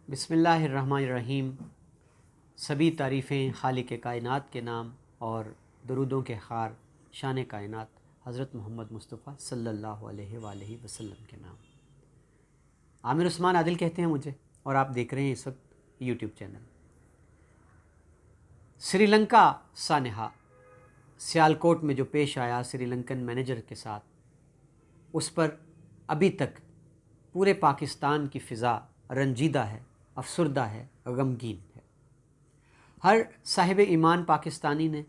بسم اللہ الرحمن الرحیم۔ سبھی تعریفیں خالق کائنات کے نام اور درودوں کے خار شان کائنات حضرت محمد مصطفیٰ صلی اللہ علیہ وآلہ وسلم کے نام۔ عامر عثمان عادل کہتے ہیں مجھے، اور آپ دیکھ رہے ہیں اس وقت یوٹیوب چینل۔ سری لنکا سانحہ سیالکوٹ میں جو پیش آیا سری لنکن مینیجر کے ساتھ، اس پر ابھی تک پورے پاکستان کی فضا رنجیدہ ہے، افسردہ ہے، غمگین ہے۔ ہر صاحب ایمان پاکستانی نے،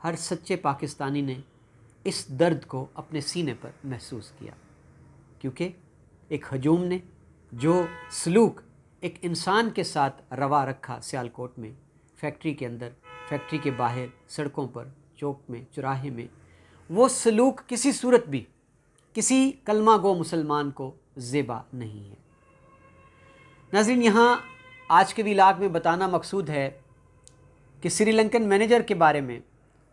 ہر سچے پاکستانی نے اس درد کو اپنے سینے پر محسوس کیا، کیونکہ ایک ہجوم نے جو سلوک ایک انسان کے ساتھ روا رکھا سیالکوٹ میں، فیکٹری کے اندر، فیکٹری کے باہر، سڑکوں پر، چوک میں، چوراہے میں، وہ سلوک کسی صورت بھی کسی کلمہ گو مسلمان کو زیبا نہیں ہے۔ ناظرین، یہاں آج کے ویلاگ میں بتانا مقصود ہے کہ سری لنکن مینیجر کے بارے میں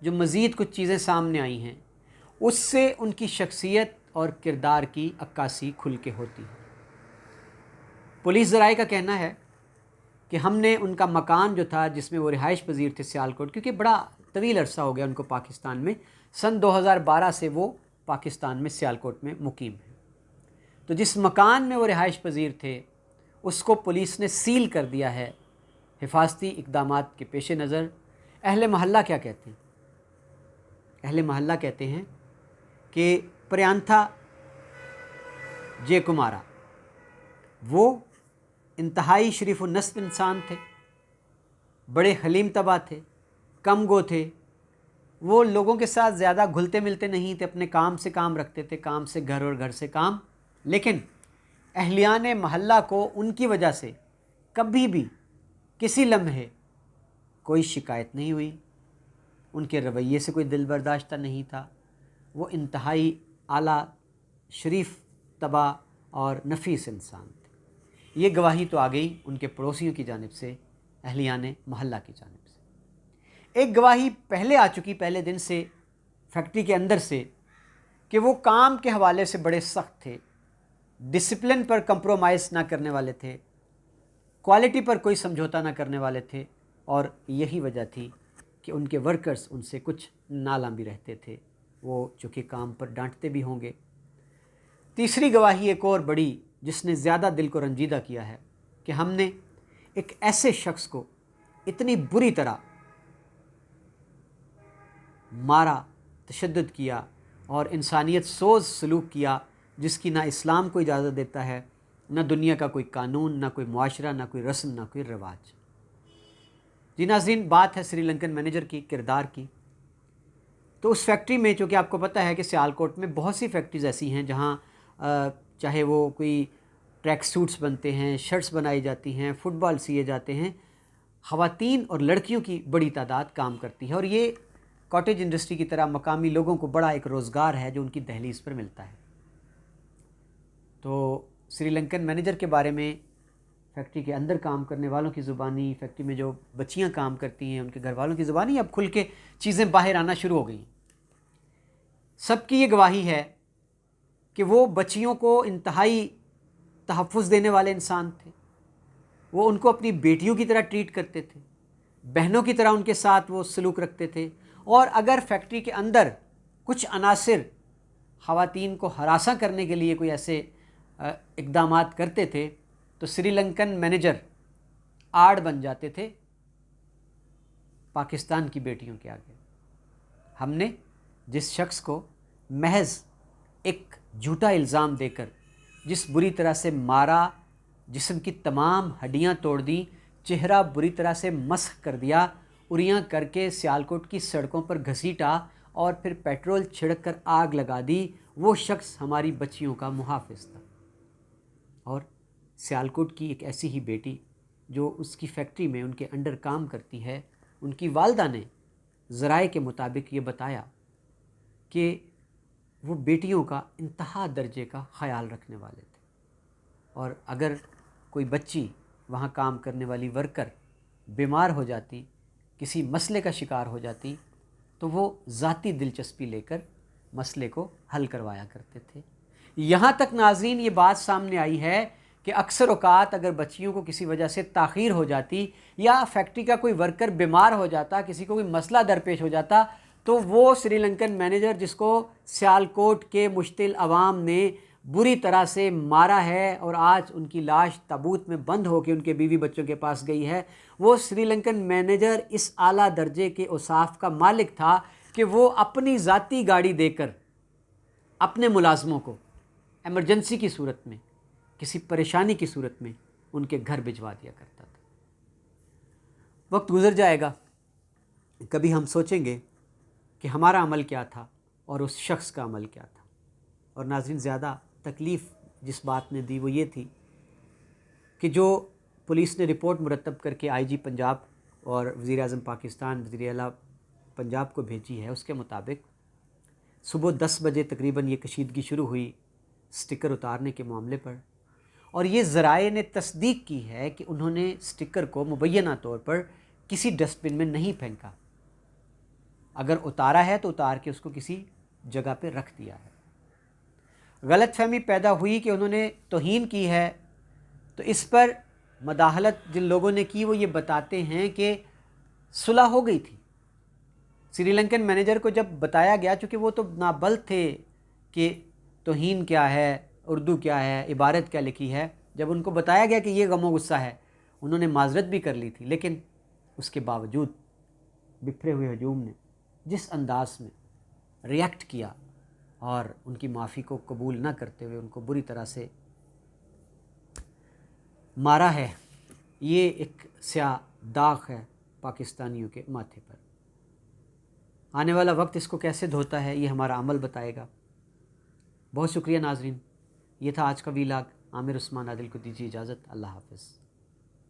جو مزید کچھ چیزیں سامنے آئی ہیں، اس سے ان کی شخصیت اور کردار کی عکاسی کھل کے ہوتی ہے۔ پولیس ذرائع کا کہنا ہے کہ ہم نے ان کا مکان جو تھا جس میں وہ رہائش پذیر تھے سیالکوٹ، کیونکہ بڑا طویل عرصہ ہو گیا ان کو پاکستان میں، سن 2012 سے وہ پاکستان میں سیالکوٹ میں مقیم ہیں، تو جس مکان میں وہ رہائش پذیر تھے اس کو پولیس نے سیل کر دیا ہے حفاظتی اقدامات کے پیش نظر۔ اہل محلہ کیا کہتے ہیں؟ اہل محلہ کہتے ہیں کہ پریانتھا جے کمارا وہ انتہائی شریف النسب انسان تھے، بڑے حلیم طبع تھے، کم گو تھے، وہ لوگوں کے ساتھ زیادہ گھلتے ملتے نہیں تھے، اپنے کام سے کام رکھتے تھے، کام سے گھر اور گھر سے کام۔ لیکن اہلیان محلہ کو ان کی وجہ سے کبھی بھی کسی لمحے کوئی شکایت نہیں ہوئی، ان کے رویے سے کوئی دل برداشتہ نہیں تھا، وہ انتہائی اعلیٰ شریف طبع اور نفیس انسان تھے۔ یہ گواہی تو آ گئی ان کے پڑوسیوں کی جانب سے، اہلیان محلہ کی جانب سے۔ ایک گواہی پہلے آ چکی، پہلے دن سے فیکٹری کے اندر سے، کہ وہ کام کے حوالے سے بڑے سخت تھے، ڈسپلن پر کمپرومائز نہ کرنے والے تھے، کوالٹی پر کوئی سمجھوتا نہ کرنے والے تھے، اور یہی وجہ تھی کہ ان کے ورکرز ان سے کچھ نالاں بھی رہتے تھے، وہ چونکہ کام پر ڈانٹتے بھی ہوں گے۔ تیسری گواہی ایک اور بڑی، جس نے زیادہ دل کو رنجیدہ کیا ہے، کہ ہم نے ایک ایسے شخص کو اتنی بری طرح مارا، تشدد کیا اور انسانیت سوز سلوک کیا جس کی نہ اسلام کو اجازت دیتا ہے، نہ دنیا کا کوئی قانون، نہ کوئی معاشرہ، نہ کوئی رسم، نہ کوئی رواج۔ جی ناظرین، بات ہے سری لنکن مینیجر کی، کردار کی۔ تو اس فیکٹری میں، چونکہ آپ کو پتہ ہے کہ سیالکوٹ میں بہت سی فیکٹریز ایسی ہیں جہاں چاہے وہ کوئی ٹریک سوٹس بنتے ہیں، شرٹس بنائی جاتی ہیں، فٹ بال سیے جاتے ہیں، خواتین اور لڑکیوں کی بڑی تعداد کام کرتی ہے، اور یہ کاٹیج انڈسٹری کی طرح مقامی لوگوں کو بڑا ایک روزگار ہے جو ان کی دہلیز پر ملتا ہے۔ تو سری لنکن مینیجر کے بارے میں فیکٹری کے اندر کام کرنے والوں کی زبانی، فیکٹری میں جو بچیاں کام کرتی ہیں ان کے گھر والوں کی زبانی اب کھل کے چیزیں باہر آنا شروع ہو گئی۔ سب کی یہ گواہی ہے کہ وہ بچیوں کو انتہائی تحفظ دینے والے انسان تھے، وہ ان کو اپنی بیٹیوں کی طرح ٹریٹ کرتے تھے، بہنوں کی طرح ان کے ساتھ وہ سلوک رکھتے تھے، اور اگر فیکٹری کے اندر کچھ عناصر خواتین کو ہراساں کرنے کے لیے کوئی ایسے اقدامات کرتے تھے تو سری لنکن مینیجر آڑ بن جاتے تھے پاکستان کی بیٹیوں کے آگے۔ ہم نے جس شخص کو محض ایک جھوٹا الزام دے کر جس بری طرح سے مارا، جسم کی تمام ہڈیاں توڑ دیں، چہرہ بری طرح سے مسخ کر دیا، اریاں کر کے سیالکوٹ کی سڑکوں پر گھسیٹا اور پھر پیٹرول چھڑک کر آگ لگا دی، وہ شخص ہماری بچیوں کا محافظ تھا۔ اور سیالکوٹ کی ایک ایسی ہی بیٹی جو اس کی فیکٹری میں ان کے انڈر کام کرتی ہے، ان کی والدہ نے ذرائع کے مطابق یہ بتایا کہ وہ بیٹیوں کا انتہا درجے کا خیال رکھنے والے تھے، اور اگر کوئی بچی وہاں کام کرنے والی ورکر بیمار ہو جاتی، کسی مسئلے کا شکار ہو جاتی، تو وہ ذاتی دلچسپی لے کر مسئلے کو حل کروایا کرتے تھے۔ یہاں تک ناظرین یہ بات سامنے آئی ہے کہ اکثر اوقات اگر بچیوں کو کسی وجہ سے تاخیر ہو جاتی یا فیکٹری کا کوئی ورکر بیمار ہو جاتا، کسی کو کوئی مسئلہ درپیش ہو جاتا، تو وہ سری لنکن مینیجر جس کو سیالکوٹ کے مشتعل عوام نے بری طرح سے مارا ہے اور آج ان کی لاش تابوت میں بند ہو کے ان کے بیوی بچوں کے پاس گئی ہے، وہ سری لنکن مینیجر اس اعلیٰ درجے کے اوصاف کا مالک تھا کہ وہ اپنی ذاتی گاڑی دے کر اپنے ملازموں کو ایمرجنسی کی صورت میں، کسی پریشانی کی صورت میں ان کے گھر بھجوا دیا کرتا تھا۔ وقت گزر جائے گا، کبھی ہم سوچیں گے کہ ہمارا عمل کیا تھا اور اس شخص کا عمل کیا تھا۔ اور ناظرین، زیادہ تکلیف جس بات نے دی وہ یہ تھی کہ جو پولیس نے رپورٹ مرتب کر کے آئی جی پنجاب اور وزیر اعظم پاکستان وزیر اعلیٰ پنجاب کو بھیجی ہے، اس کے مطابق صبح 10 بجے تقریباً یہ کشیدگی شروع ہوئی سٹکر اتارنے کے معاملے پر، اور یہ ذرائع نے تصدیق کی ہے کہ انہوں نے سٹکر کو مبینہ طور پر کسی ڈسٹ بن میں نہیں پھینکا، اگر اتارا ہے تو اتار کے اس کو کسی جگہ پہ رکھ دیا ہے۔ غلط فہمی پیدا ہوئی کہ انہوں نے توہین کی ہے، تو اس پر مداخلت جن لوگوں نے کی وہ یہ بتاتے ہیں کہ صلح ہو گئی تھی۔ سری لنکن مینیجر کو جب بتایا گیا، چونکہ وہ تو نابلد تھے کہ توہین کیا ہے، اردو کیا ہے، عبارت کیا لکھی ہے، جب ان کو بتایا گیا کہ یہ غم و غصہ ہے، انہوں نے معذرت بھی کر لی تھی، لیکن اس کے باوجود بکھرے ہوئے ہجوم نے جس انداز میں ریئیکٹ کیا اور ان کی معافی کو قبول نہ کرتے ہوئے ان کو بری طرح سے مارا ہے، یہ ایک سیاہ داغ ہے پاکستانیوں کے ماتھے پر۔ آنے والا وقت اس کو کیسے دھوتا ہے یہ ہمارا عمل بتائے گا۔ بہت شکریہ ناظرین، یہ تھا آج کا ویلاگ۔ عامر عثمان عادل کو دیجیے اجازت، اللہ حافظ۔